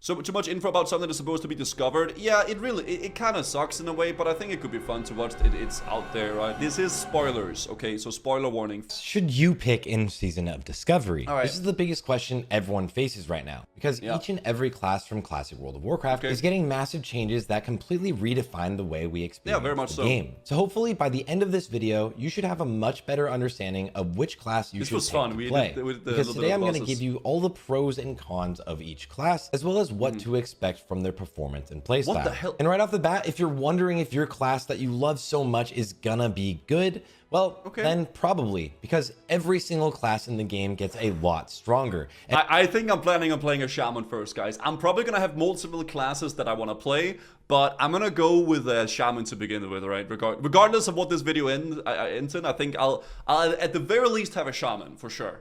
So too much info about something that's supposed to be discovered. Yeah, it kind of sucks in a way, but I think it could be fun to watch. It's out there, right? This is spoilers, okay? So spoiler warning. Should you pick in Season of Discovery? All right. This is the biggest question everyone faces right now, because each and every class from Classic World of Warcraft is getting massive changes that completely redefine the way we experience very much the so. game. So hopefully by the end of this video, you should have a much better understanding of which class you should pick to play. Because today I'm going to give you all the pros and cons of each class, as well as what to expect from their performance and playstyle. What the hell? And right off the bat, if you're wondering if your class that you love so much is gonna be good, well, then probably, because every single class in the game gets a lot stronger. I think I'm planning on playing a shaman first, guys. I'm probably gonna have multiple classes that I want to play, but I'm gonna go with a shaman to begin with, right? Regardless of what this video ends in, I think I'll at the very least have a shaman for sure.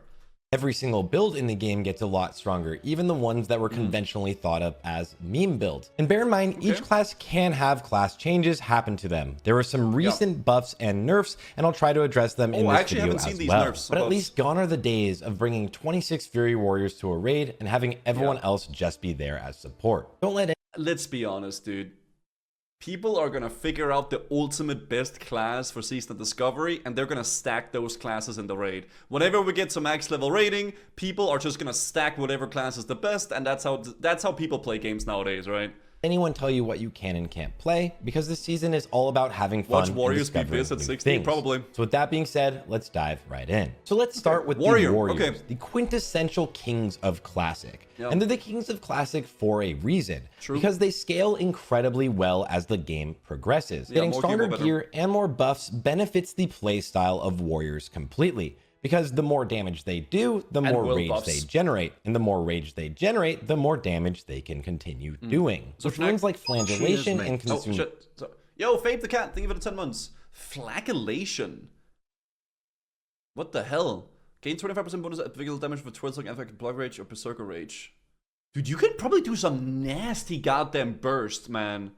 Every single build in the game gets a lot stronger, even the ones that were conventionally thought of as meme builds. And bear in mind, each class can have class changes happen to them. There are some recent buffs and nerfs, and I'll try to address them in this video as well. But at least gone are the days of bringing 26 Fury Warriors to a raid and having everyone else just be there as support. Don't let it. Let's be honest, dude. People are gonna figure out the ultimate best class for Season of Discovery, and they're gonna stack those classes in the raid. Whenever we get to max level rating, people are just gonna stack whatever class is the best, and that's how people play games nowadays, right? Anyone tell you what you can and can't play, because this season is all about having fun. Watch Warriors beat Biz at 16, probably. So with that being said, let's dive right in. So let's start with the Warriors, the quintessential kings of Classic. And they're the kings of Classic for a reason, because they scale incredibly well as the game progresses. Getting stronger gear and more buffs benefits the playstyle of Warriors completely, because the more damage they do, the more rage they generate. And the more rage they generate, the more damage they can continue doing. So runes like Flagellation and Consume... Yo, Fabe the Cat, thank you for the 10 months. Flagellation? What the hell? Gain 25% bonus at physical damage for twirls like Effect, Blood Rage, or Berserker Rage. Dude, you can probably do some nasty goddamn burst, man.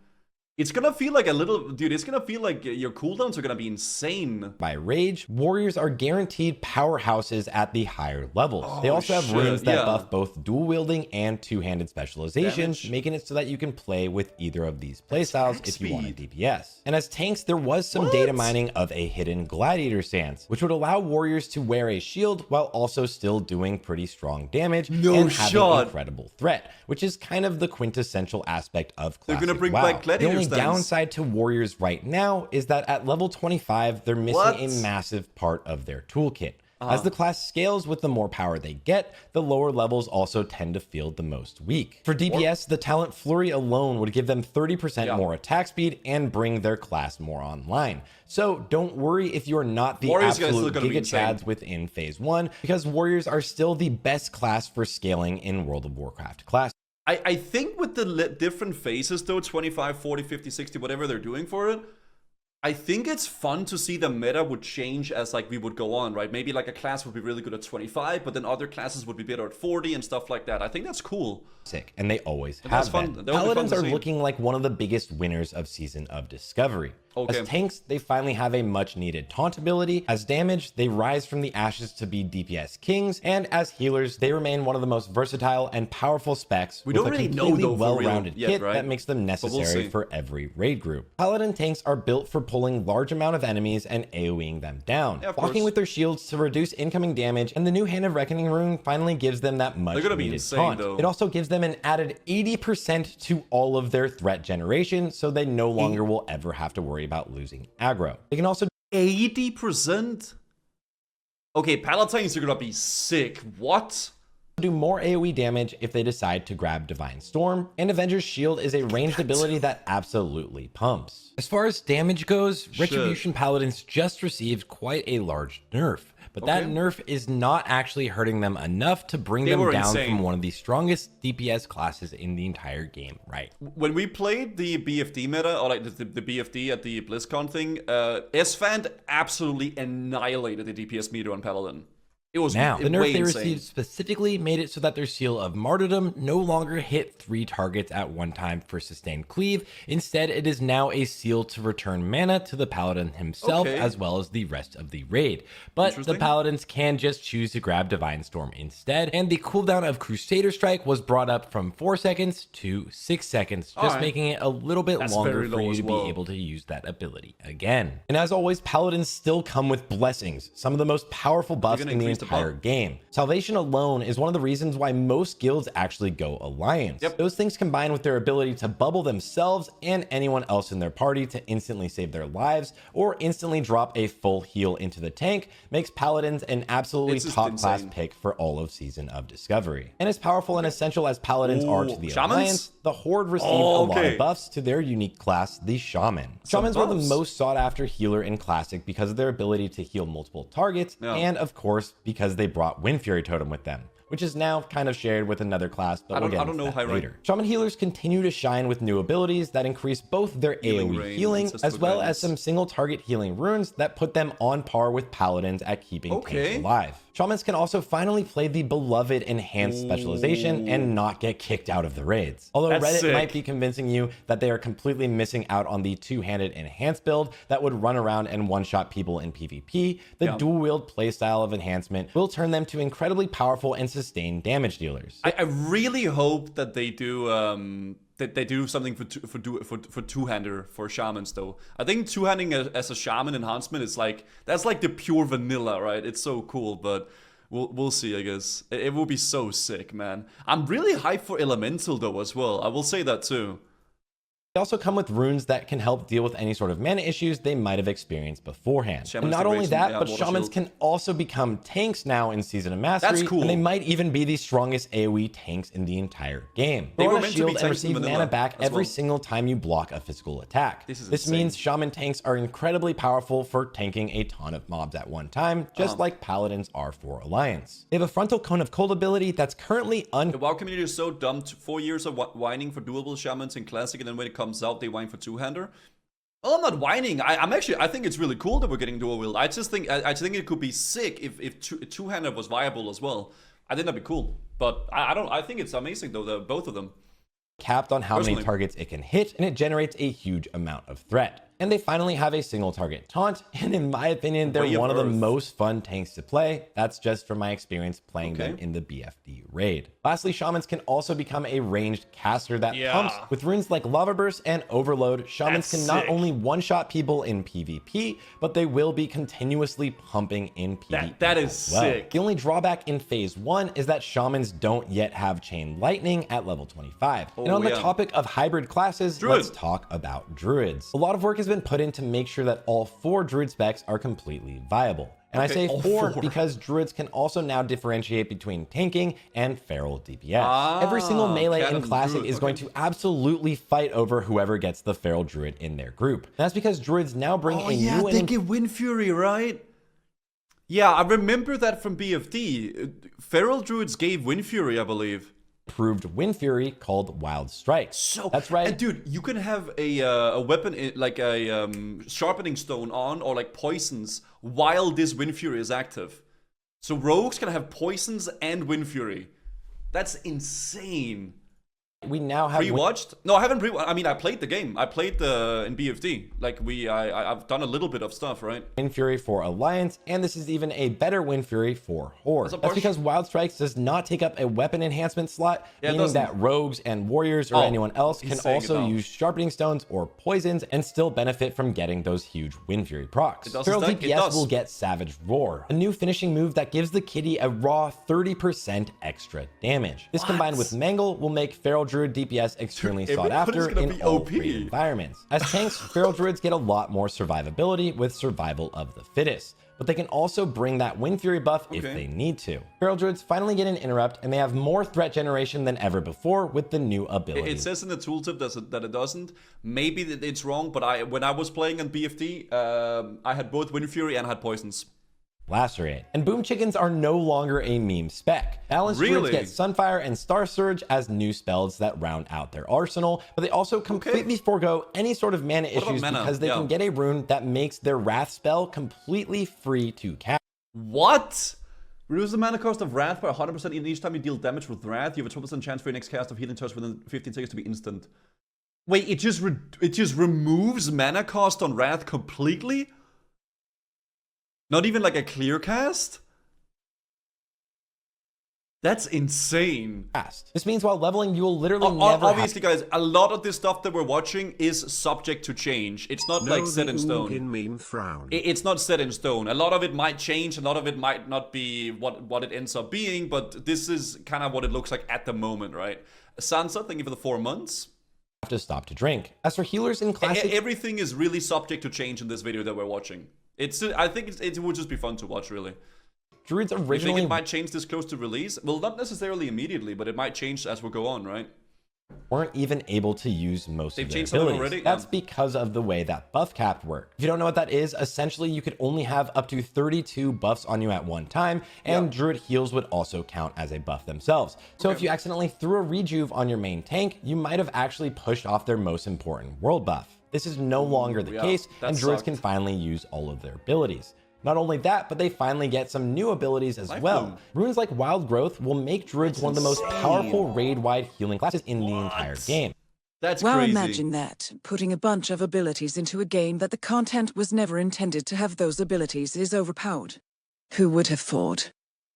It's gonna feel like a little, dude, it's gonna feel like your cooldowns are gonna be insane. By rage, warriors are guaranteed powerhouses at the higher levels. They also have runes that buff both dual wielding and two-handed specializations, making it so that you can play with either of these playstyles if you want a DPS. And as tanks, there was some data mining of a hidden gladiator stance, which would allow warriors to wear a shield while also still doing pretty strong damage and having an incredible threat, which is kind of the quintessential aspect of Classic. They're gonna bring back gladiator. The downside to warriors right now is that at level 25, they're missing a massive part of their toolkit. As the class scales with the more power they get, the lower levels also tend to feel the most weak. For DPS, the talent Flurry alone would give them 30% more attack speed and bring their class more online. So don't worry if you're not the absolute Giga Chads within Phase 1, because warriors are still the best class for scaling in World of Warcraft class. I think with the different phases though, 25, 40, 50, 60, whatever they're doing for it, I think it's fun to see the meta would change as like we would go on, right? Maybe like a class would be really good at 25, but then other classes would be better at 40 and stuff like that. I think that's cool. And they always have been. Paladins are looking like one of the biggest winners of Season of Discovery. As tanks, they finally have a much needed taunt ability. As damage, they rise from the ashes to be DPS kings. And as healers, they remain one of the most versatile and powerful specs with a completely well-rounded kit that makes them necessary for every raid group. Paladin tanks are built for pulling large amount of enemies and AoEing them down, blocking with their shields to reduce incoming damage, and the new Hand of Reckoning rune finally gives them that much needed taunt. It also gives them an added 80% to all of their threat generation, so they no longer will ever have to worry about losing aggro. They can also 80%? Okay, Paladins are gonna be sick. What? Do more AoE damage if they decide to grab Divine Storm, and Avenger's Shield is a ranged ability that absolutely pumps. As far as damage goes, Retribution Paladins just received quite a large nerf, but that nerf is not actually hurting them enough to bring them down from one of the strongest DPS classes in the entire game, right? When we played the BFD meta, or like the BFD at the BlizzCon thing, SFand absolutely annihilated the DPS meter on Paladin. It was now, the nerf they insane. received specifically made it so that their Seal of Martyrdom no longer hit 3 targets at one time for sustained cleave. Instead, it is now a seal to return mana to the Paladin himself, as well as the rest of the raid. But the Paladins can just choose to grab Divine Storm instead, and the cooldown of Crusader Strike was brought up from 4 seconds to 6 seconds, just making it a little bit longer for you to be able to use that ability again. And as always, Paladins still come with blessings, some of the most powerful buffs in the entire game. Salvation alone is one of the reasons why most guilds actually go Alliance. Those things combined with their ability to bubble themselves and anyone else in their party to instantly save their lives or instantly drop a full heal into the tank makes Paladins an absolutely top class pick for all of Season of Discovery. And as powerful and essential as Paladins are to the Alliance, the Horde received a lot of buffs to their unique class, the Shaman. Shamans were the most sought after healer in Classic because of their ability to heal multiple targets, and of course because they brought Wind Fury Totem with them, which is now kind of shared with another class, but we'll get into that later. Shaman healers continue to shine with new abilities that increase both their AoE healing as well as some single target healing runes that put them on par with Paladins at keeping tanks alive. Shamans can also finally play the beloved enhanced specialization and not get kicked out of the raids. Although Reddit might be convincing you that they are completely missing out on the two-handed enhanced build that would run around and one-shot people in PvP, the dual-wield playstyle of enhancement will turn them to incredibly powerful and sustained damage dealers. I really hope that they do something for two-hander for shamans though. I think two-handing as a shaman enhancement is like, that's like the pure vanilla, right? It's so cool, but we'll see, I guess. It will be so sick, man. I'm really hyped for Elemental though as well. I will say that too. They also come with runes that can help deal with any sort of mana issues they might have experienced beforehand. And not only that, but Shamans can also become tanks now in Season of Mastery. That's cool. And they might even be the strongest AoE tanks in the entire game. They were meant to be tanks and receive mana back every single time you block a physical attack. This means Shaman tanks are incredibly powerful for tanking a ton of mobs at one time, just like Paladins are for Alliance. They have a Frontal Cone of Cold ability that's currently The WoW community is so dumb. 4 years of whining for doable Shamans in Classic, and then when it comes out, they whine for two-hander. Well, I'm not whining. I think it's really cool that we're getting dual wield. I just think it could be sick if two-hander was viable as well. I think that'd be cool. But I think it's amazing though, both of them. Capped on how many targets it can hit, and it generates a huge amount of threat. And they finally have a single target taunt, and in my opinion, they're one of the most fun tanks to play. That's just from my experience playing them in the BFD raid. Lastly, Shamans can also become a ranged caster that pumps. With runes like Lava Burst and Overload, Shamans can not only one-shot people in PvP, but they will be continuously pumping in PvE. That is sick. The only drawback in Phase 1 is that Shamans don't yet have Chain Lightning at level 25. And on the topic of hybrid classes, let's talk about Druids. A lot of work has been put in to make sure that all 4 Druid specs are completely viable. And I say 4 because Druids can also now differentiate between tanking and feral DPS. Every single melee in Classic is going to absolutely fight over whoever gets the feral Druid in their group. That's because Druids now bring a new they get Wind Fury, right? Yeah, I remember that from BFD. Feral Druids gave Wind Fury, I believe. Improved Wind Fury called Wild Strike. So that's right. And dude, you can have a weapon like a sharpening stone on, or like poisons, while this Wind Fury is active. So rogues can have poisons and Wind Fury. That's insane. We now have pre-watched. No, I haven't pre-watched. I mean, I played the game. I played in BFD. Like I've done a little bit of stuff, right? Wind Fury for Alliance, and this is even a better Wind Fury for Horde. That's because Wild Strikes does not take up a weapon enhancement slot, meaning that rogues and warriors or anyone else can also use sharpening stones or poisons and still benefit from getting those huge Wind Fury procs. Feral DPS will get Savage Roar, a new finishing move that gives the kitty a raw 30% extra damage. This combined with Mangle will make Feral Druid DPS extremely sought after in all raid environments. As tanks, Feral Druids get a lot more survivability with Survival of the Fittest, but they can also bring that Wind Fury buff if they need to. Feral Druids finally get an interrupt, and they have more threat generation than ever before with the new ability. It says in the tooltip that it doesn't. Maybe it's wrong, but when I was playing on BFD, I had both Wind Fury and I had poisons. Lacerate. And Boom Chickens are no longer a meme spec. Balanced Druids get Sunfire and Star Surge as new spells that round out their arsenal, but they also completely forego any sort of mana issues because they can get a rune that makes their Wrath spell completely free to cast. What? Reduce the mana cost of Wrath by 100% each time you deal damage with Wrath. You have a 12% chance for your next cast of Healing Touch within 15 seconds to be instant. Wait, it just removes mana cost on Wrath completely? Not even like a clear cast? That's insane. This means while leveling, you will literally never obviously, guys, a lot of this stuff that we're watching is subject to change. It's not like set in stone. Meme frown. It's not set in stone. A lot of it might change. A lot of it might not be what it ends up being. But this is kind of what it looks like at the moment, right? Sansa, thank you for the 4 months. Have to stop to drink. As for healers in classic, everything is really subject to change in this video that we're watching. I think it would just be fun to watch, really. Druids originally... You think it might change this close to release? Well, not necessarily immediately, but it might change as we go on, right? Weren't even able to use most of their changed abilities. Already? That's because of the way that buff cap worked. If you don't know what that is, essentially you could only have up to 32 buffs on you at one time, and Druid heals would also count as a buff themselves. So if you accidentally threw a rejuve on your main tank, you might have actually pushed off their most important world buff. This is no longer the case, and Druids can finally use all of their abilities. Not only that, but they finally get some new abilities as well. Runes like Wild Growth will make Druids one of the most powerful raid-wide healing classes in the entire game. That's crazy. Well, imagine that. Putting a bunch of abilities into a game that the content was never intended to have those abilities is overpowered. Who would have thought?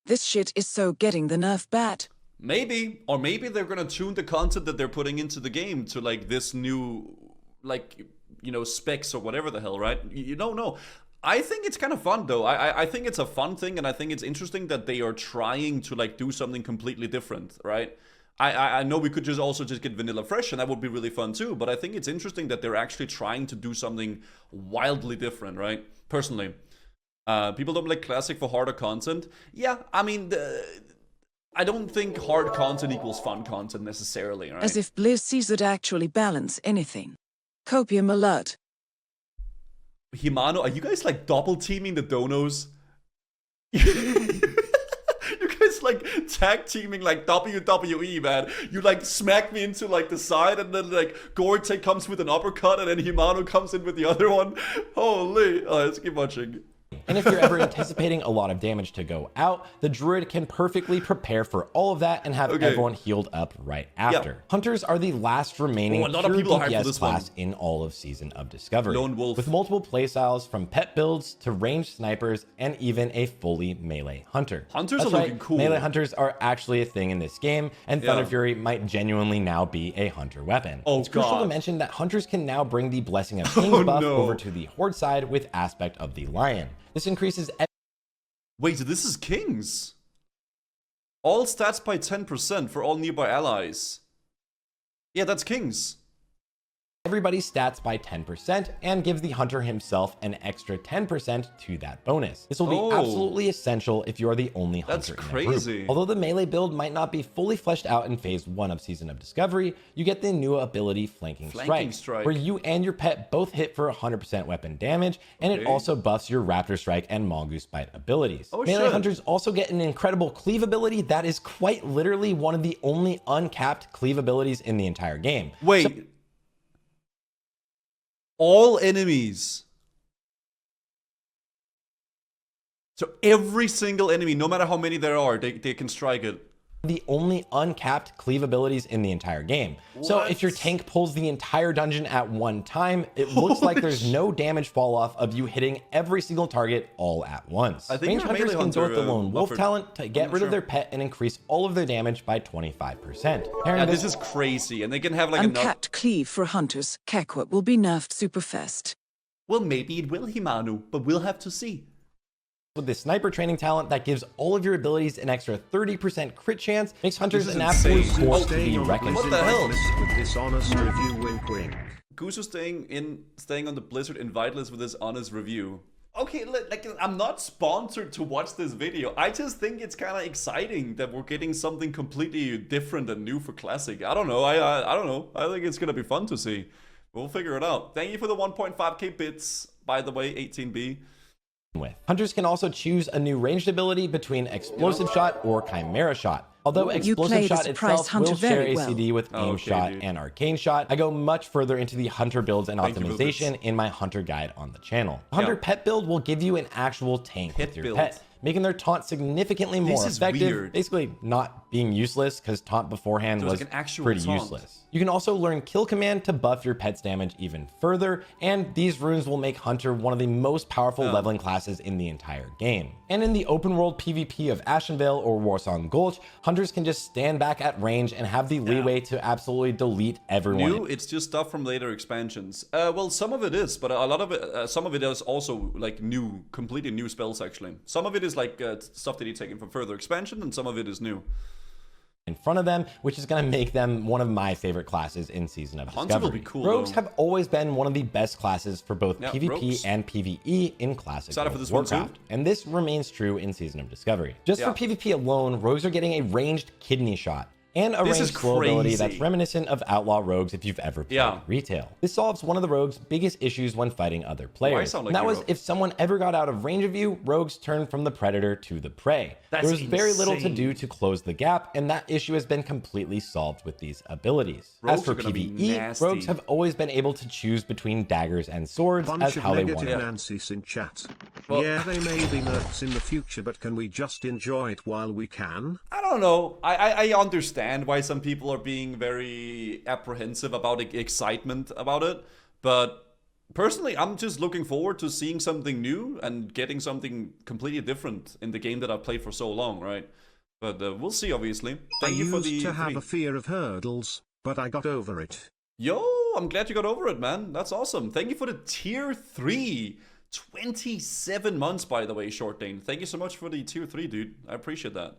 This shit is so getting the nerf bad. Maybe. Or maybe they're gonna tune the content that they're putting into the game to like this new, like, you know, specs or whatever the hell, right? You don't know. I think it's kind of fun though. I think it's a fun thing, and I think it's interesting that they are trying to like do something completely different, right? I know we could just also just get vanilla fresh, and that would be really fun too, but I think it's interesting that they're actually trying to do something wildly different, right? Personally. People don't like classic for harder content. Yeah, I mean, I don't think hard content equals fun content necessarily, right? As if Blizz sees it actually balance anything. Copium alert. Himano, are you guys like double teaming the donos? You guys like tag teaming like WWE, man. You like smack me into like the side, and then like Gore-Tex comes with an uppercut, and then Himano comes in with the other one. Holy, let's keep watching. And if you're ever anticipating a lot of damage to go out, the Druid can perfectly prepare for all of that and have everyone healed up right after. Hunters are the last remaining pure DPS class in all of Season of Discovery. Lone Wolf. With multiple playstyles from pet builds to ranged snipers and even a fully melee hunter. Hunters are looking cool. Melee hunters are actually a thing in this game, and Thunder Fury might genuinely now be a hunter weapon. It's crucial to mention that hunters can now bring the Blessing of Kings buff over to the Horde side with Aspect of the Lion. This increases... Wait, so this is Kings? All stats by 10% for all nearby allies. Yeah, that's Kings. Everybody's stats by 10% and gives the hunter himself an extra 10% to that bonus. This will be absolutely essential if you are the only hunter in the group. Although the melee build might not be fully fleshed out in phase 1 of Season of Discovery, you get the new ability Flanking Strike, where you and your pet both hit for 100% weapon damage, and it also buffs your Raptor Strike and Mongoose Bite abilities. Melee hunters also get an incredible cleave ability that is quite literally one of the only uncapped cleave abilities in the entire game. Wait. All enemies. So every single enemy, no matter how many there are, they can strike it. The only uncapped cleave abilities in the entire game. So if your tank pulls the entire dungeon at one time, it looks like there's no damage fall off of you hitting every single target all at once. I think Range hunters can go with the Lone Wolf talent to get rid of their pet and increase all of their damage by 25%. Yeah, this is crazy, and they can have like uncapped cleave for hunters. Kekwa will be nerfed super fast. Well, maybe it will, Himanu, but we'll have to see. With this sniper training talent that gives all of your abilities an extra 30% crit chance, makes hunters an absolute force to be reckoned with. What the hell? With this honest review, wink, wink. Guzu staying on the Blizzard invite list with this honest review. Okay, like I'm not sponsored to watch this video. I just think it's kind of exciting that we're getting something completely different and new for Classic. I don't know. I don't know. I think it's gonna be fun to see. We'll figure it out. Thank you for the 1.5k bits, by the way, 18B. With. Hunters can also choose a new ranged ability between Explosive Shot or Chimera Shot. Although Explosive Shot itself will share a CD with Aim Shot and Arcane Shot, I go much further into the Hunter builds and optimization in my Hunter guide on the channel. Hunter Pet build will give you an actual tank with your pet. making their taunt significantly more effective, basically not being useless because taunt beforehand was like pretty useless. You can also learn Kill Command to buff your pet's damage even further, and these runes will make Hunter one of the most powerful leveling classes in the entire game. And in the open world PvP of Ashenvale or Warsong Gulch, Hunters can just stand back at range and have the leeway to absolutely delete everyone. New, it's just stuff from later expansions. Well, some of it is, but a lot of it, some of it is also like new, completely new spells actually. Some of it is like stuff that you're taking from further expansion, and some of it is new. In front of them, which is going to make them one of my favorite classes in Season of Discovery. Will be cool, rogues have always been one of the best classes for both PvP rogues and PvE in Classic Warcraft, and this remains true in Season of Discovery. Just for PvP alone, rogues are getting a ranged kidney shot and a ranged slow ability that's reminiscent of Outlaw Rogues if you've ever played retail. This solves one of the rogues' biggest issues when fighting other players. And that was if someone ever got out of range of you, rogues turned from the predator to the prey. There was very little to do to close the gap, and that issue has been completely solved with these abilities. As for PvE, rogues have always been able to choose between daggers and swords as how they want it. Nancy's in chat. Well, yeah, they may be nerfs in the future, but can we just enjoy it while we can? I don't know. I understand why some people are being very apprehensive about excitement about it, but personally I'm just looking forward to seeing something new and getting something completely different in the game that I've played for so long, right? But we'll see, obviously. Thank you for the... I used to have a fear of hurdles, but I got over it. Yo, I'm glad you got over it, man. That's awesome. Thank you for the tier 3. 27 months, by the way, Short Dane. Thank you so much for the tier 3, dude. I appreciate that.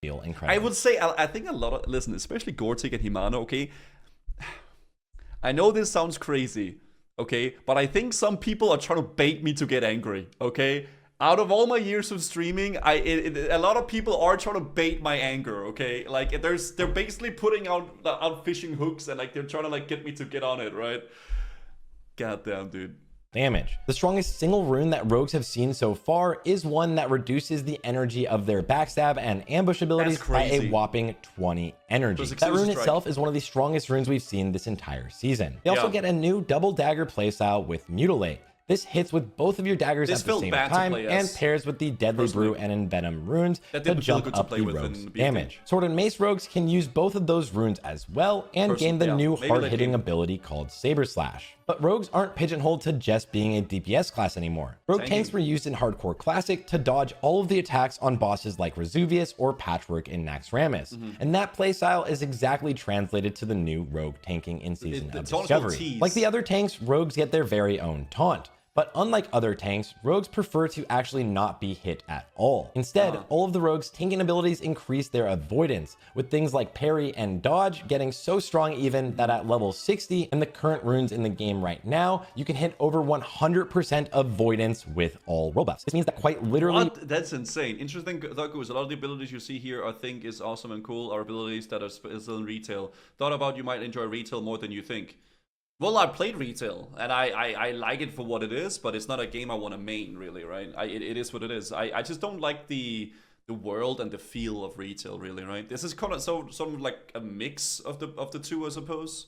Feel incredible. I would say, I think a lot of, listen, especially Gortik and Himano, okay? I know this sounds crazy, okay? But I think some people are trying to bait me to get angry, okay? Out of all my years of streaming, a lot of people are trying to bait my anger, okay? Like, they're basically putting out fishing hooks and like they're trying to like get me to get on it, right? Goddamn, dude. Damage. The strongest single rune that rogues have seen so far is one that reduces the energy of their backstab and ambush abilities by a whopping 20 energy. That rune itself is one of the strongest runes we've seen this entire season. They also get a new double dagger playstyle with Mutilate. This hits with both of your daggers at the same time and pairs with the Deadly Brew and Envenom runes to jump up the rogue's damage. Sword and Mace rogues can use both of those runes as well and gain the new hard-hitting ability called Saber Slash. But rogues aren't pigeonholed to just being a DPS class anymore. Rogue tanks were used in Hardcore Classic to dodge all of the attacks on bosses like Resuvius or Patchwork in Naxxramas. And that playstyle is exactly translated to the new rogue tanking in Season of Discovery. Like the other tanks, rogues get their very own taunt. But unlike other tanks, rogues prefer to actually not be hit at all. Instead, all of the rogues' tanking abilities increase their avoidance, with things like parry and dodge getting so strong even that at level 60 and the current runes in the game right now, you can hit over 100% avoidance with all roll buffs. This means that quite literally... What? That's insane. Interesting, Dogus. A lot of the abilities you see here I think is awesome and cool are abilities that are still in retail. Thought about you might enjoy retail more than you think. Well, I played retail, and I like it for what it is, but it's not a game I want to main, really, right? It is what it is. I just don't like the world and the feel of retail, really, right? This is kind of sort of like a mix of the two, I suppose.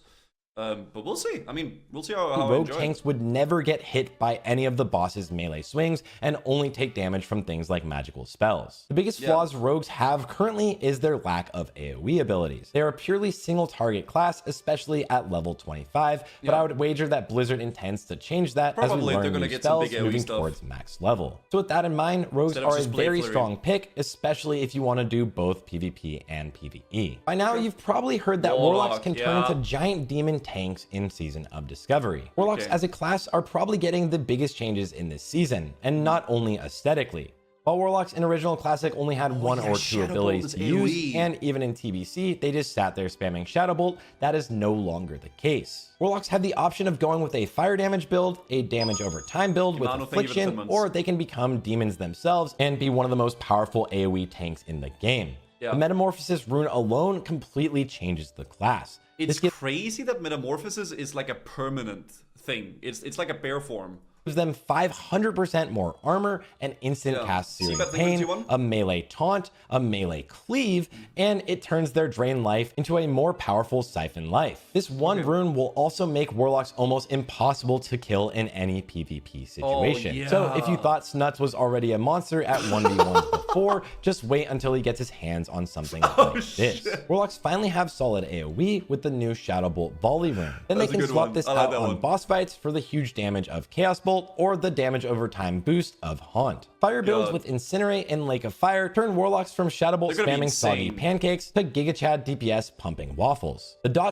But we'll see. I mean, we'll see how rogue tanks would never get hit by any of the boss's melee swings and only take damage from things like magical spells. The biggest flaws rogues have currently is their lack of AoE abilities. They are a purely single target class, especially at level 25, but I would wager that Blizzard intends to change that as we learn new spells moving towards max level. So with that in mind, rogues are a very strong pick, especially if you want to do both PvP and PvE. By now, you've probably heard that Warlocks can turn into giant demon tanks in Season of Discovery. Warlocks as a class are probably getting the biggest changes in this season, and not only aesthetically. While Warlocks in Original Classic only had one or two abilities to use, and even in TBC, they just sat there spamming Shadow Bolt, that is no longer the case. Warlocks have the option of going with a fire damage build, a damage over time build with Affliction, or they can become demons themselves and be one of the most powerful AoE tanks in the game. The Metamorphosis rune alone completely changes the class. It's crazy that Metamorphosis is like a permanent thing. It's like a bear form gives them 500% more armor, an instant cast Searing Pain, a melee taunt, a melee cleave, and it turns their drain life into a more powerful siphon life. This one rune will also make Warlocks almost impossible to kill in any PvP situation. So if you thought Snuts was already a monster at 1v1s before, just wait until he gets his hands on something like this. Warlocks finally have solid AoE with the new Shadow Bolt volley rune. Then they can swap this out on boss fights for the huge damage of Chaos Bolt or the damage over time boost of Haunt. Fire builds with Incinerate and Lake of Fire turn Warlocks from Shadow Bolt spamming SoD pancakes to Giga Chad DPS pumping waffles. The dot.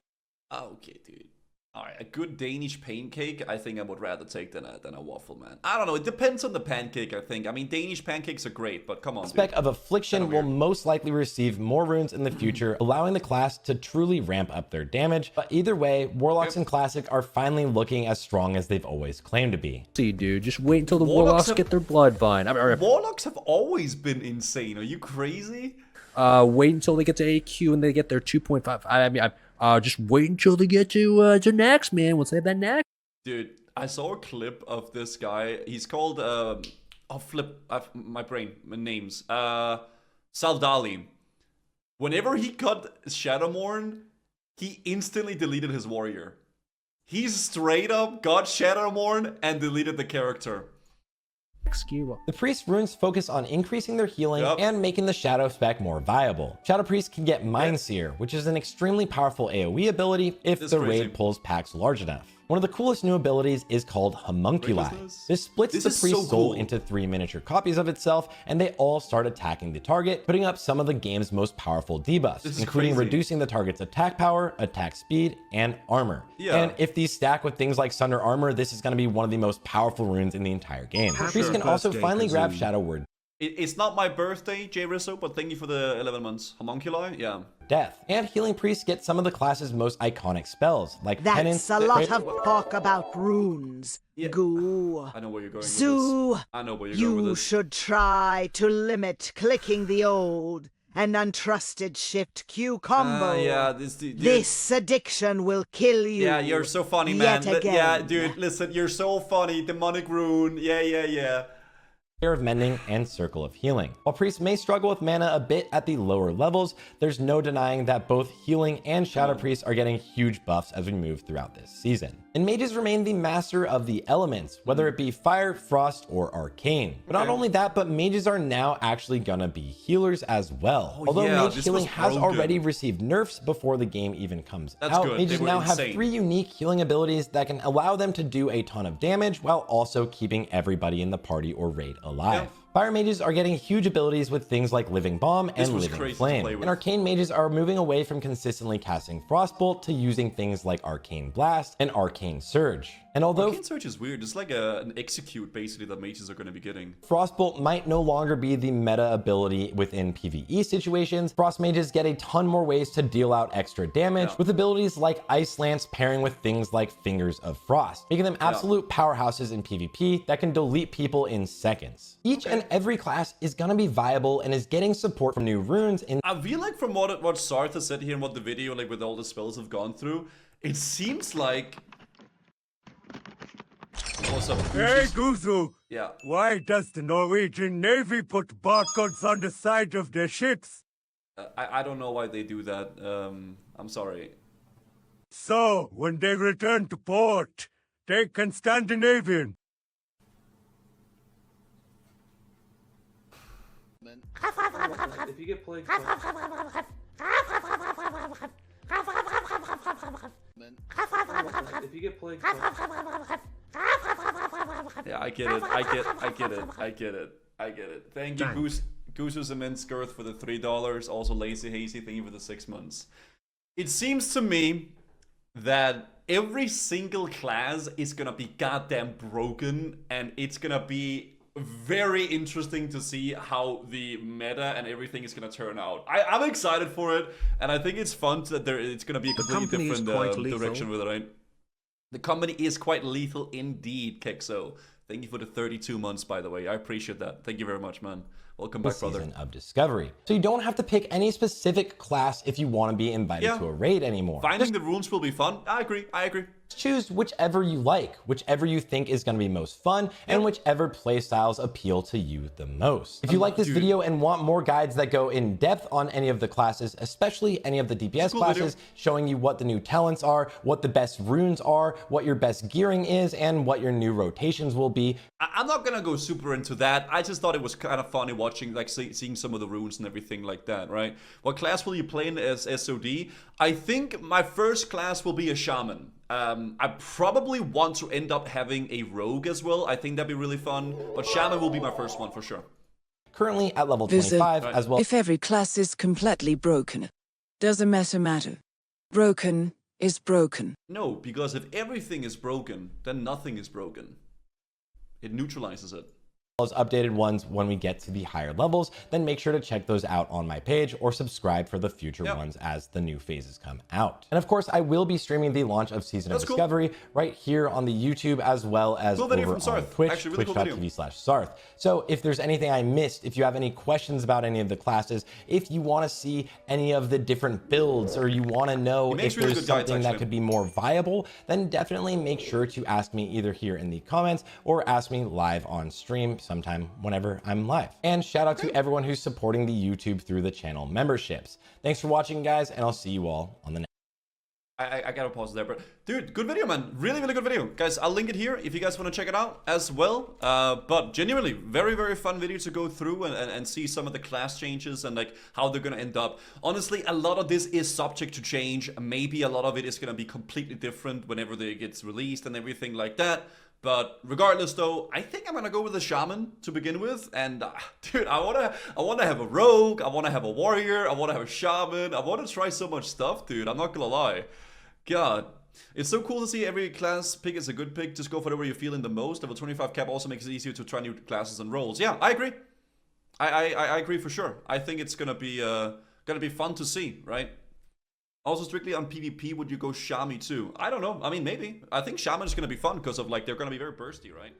Okay, dude. All right, a good Danish pancake, I think I would rather take than a waffle, man. I don't know. It depends on the pancake, I think. I mean, Danish pancakes are great, but come on, Spec of Affliction will most likely receive more runes in the future, allowing the class to truly ramp up their damage. But either way, Warlocks and Classic are finally looking as strong as they've always claimed to be. See, dude, just wait until the Warlocks get their blood vine. Warlocks have always been insane. Are you crazy? Wait until they get to AQ and they get their 2.5. I mean, just wait until they get to next, man. We'll save that next. Dude, I saw a clip of this guy. He's called my names. Saldali. Whenever he cut Shadowmourne, he instantly deleted his warrior. He straight up got Shadowmourne and deleted the character. The Priest runes focus on increasing their healing and making the Shadow spec more viable. Shadow Priest can get Mind Seer, which is an extremely powerful AoE ability if the raid pulls packs large enough. One of the coolest new abilities is called Homunculi. This splits the Priest's soul into 3 miniature copies of itself, and they all start attacking the target, putting up some of the game's most powerful debuffs, including reducing the target's attack power, attack speed, and armor. And if these stack with things like Sunder Armor, this is going to be one of the most powerful runes in the entire game. Priest can also finally grab Shadow Word. It's not my birthday, Jay Risso, but thank you for the 11 months. Homunculi, Death. And Healing Priests get some of the class's most iconic spells, like Penance. That's a lot of talk about runes. Goo. I know where you're going Zoo. with this. I know where you're going with this. You should try to limit clicking the old and untrusted Shift Q combo. This addiction will kill you. Yeah, you're so funny, man. Yeah, dude, listen, you're so funny. Demonic Rune. Yeah. Prayer of Mending, and Circle of Healing. While Priests may struggle with mana a bit at the lower levels, there's no denying that both Healing and Shadow Priests are getting huge buffs as we move throughout this season. And mages remain the master of the elements, whether it be fire, frost, or arcane. But not only that, but mages are now actually gonna be healers as well. Although mage healing has already received nerfs before the game even comes out, mages now have 3 unique healing abilities that can allow them to do a ton of damage while also keeping everybody in the party or raid alive. Fire mages are getting huge abilities with things like Living Bomb and Living Flame. And arcane mages are moving away from consistently casting Frostbolt to using things like Arcane Blast and Arcane Surge. And although Arcane Surge is weird, it's like an execute basically that mages are going to be getting. Frostbolt might no longer be the meta ability within PvE situations. Frost mages get a ton more ways to deal out extra damage with abilities like Ice Lance pairing with things like Fingers of Frost, making them absolute powerhouses in PvP that can delete people in seconds. Each and every class is gonna be viable and is getting support from new runes. I feel like from what Sartha said here and what the video, like with all the spells have gone through, it seems like. What's up? Hey, Guzu! Yeah. Why does the Norwegian Navy put barcodes on the side of their ships? I don't know why they do that. I'm sorry. So, when they return to port, they can Scandinavian. If you get plagued, if you get plagued, yeah, I get it. Thank you, Guzu's immense girth for the $3. Also, Lazy Hazy, thank you for the 6 months. It seems to me that every single class is gonna be goddamn broken, and it's gonna be very interesting to see how the meta and everything is gonna turn out. I'm excited for it, and I think it's fun that it's gonna be a completely different direction with it, right? The company is quite lethal indeed, Kexo. Thank you for the 32 months, by the way. I appreciate that. Thank you very much, man. Welcome back, brother. Season of Discovery. So you don't have to pick any specific class if you want to be invited to a raid anymore. Finding the runes will be fun. I agree. Choose whichever you like, whichever you think is going to be most fun, and whichever playstyles appeal to you the most. If you like this video and want more guides that go in depth on any of the classes, especially any of the DPS classes, showing you what the new talents are, what the best runes are, what your best gearing is, and what your new rotations will be. I'm not gonna go super into that. I just thought it was kind of funny watching, like, seeing some of the runes and everything like that, right? What class will you play in as SoD? I think my first class will be a shaman. I probably want to end up having a rogue as well. I think that'd be really fun, but shaman will be my first one for sure. Currently at level 25 as well. If every class is completely broken, does a meta matter? Broken is broken. No, because if everything is broken, then nothing is broken. It neutralizes it. Those updated ones when we get to the higher levels, then make sure to check those out on my page or subscribe for the future ones as the new phases come out. And of course, I will be streaming the launch of Season of Discovery right here on the YouTube as well as over on Twitch, twitch.tv/Sarth. So if there's anything I missed, if you have any questions about any of the classes, if you want to see any of the different builds, or you want to know if there's something that could be more viable, then definitely make sure to ask me either here in the comments or ask me live on stream sometime whenever I'm live. And shout out to everyone who's supporting the YouTube through the channel memberships. Thanks for watching, guys, and I'll see you all on the next. I gotta pause there, but dude, good video, man. Really, really good video. Guys, I'll link it here if you guys want to check it out as well. But genuinely, very, very fun video to go through and see some of the class changes and like how they're gonna end up. Honestly, a lot of this is subject to change. Maybe a lot of it is gonna be completely different whenever it gets released and everything like that. But regardless, though, I think I'm gonna go with the shaman to begin with. And dude, I wanna have a rogue, I wanna have a warrior, I wanna have a shaman. I wanna try so much stuff, dude. I'm not gonna lie. God, it's so cool to see every class pick is a good pick. Just go for whatever you're feeling the most. Level 25 cap also makes it easier to try new classes and roles. Yeah, I agree. I agree for sure. I think it's gonna be fun to see, right? Also, strictly on PvP, would you go Shami too? I don't know. I mean, maybe. I think Shaman is going to be fun because of, like, they're going to be very bursty, right?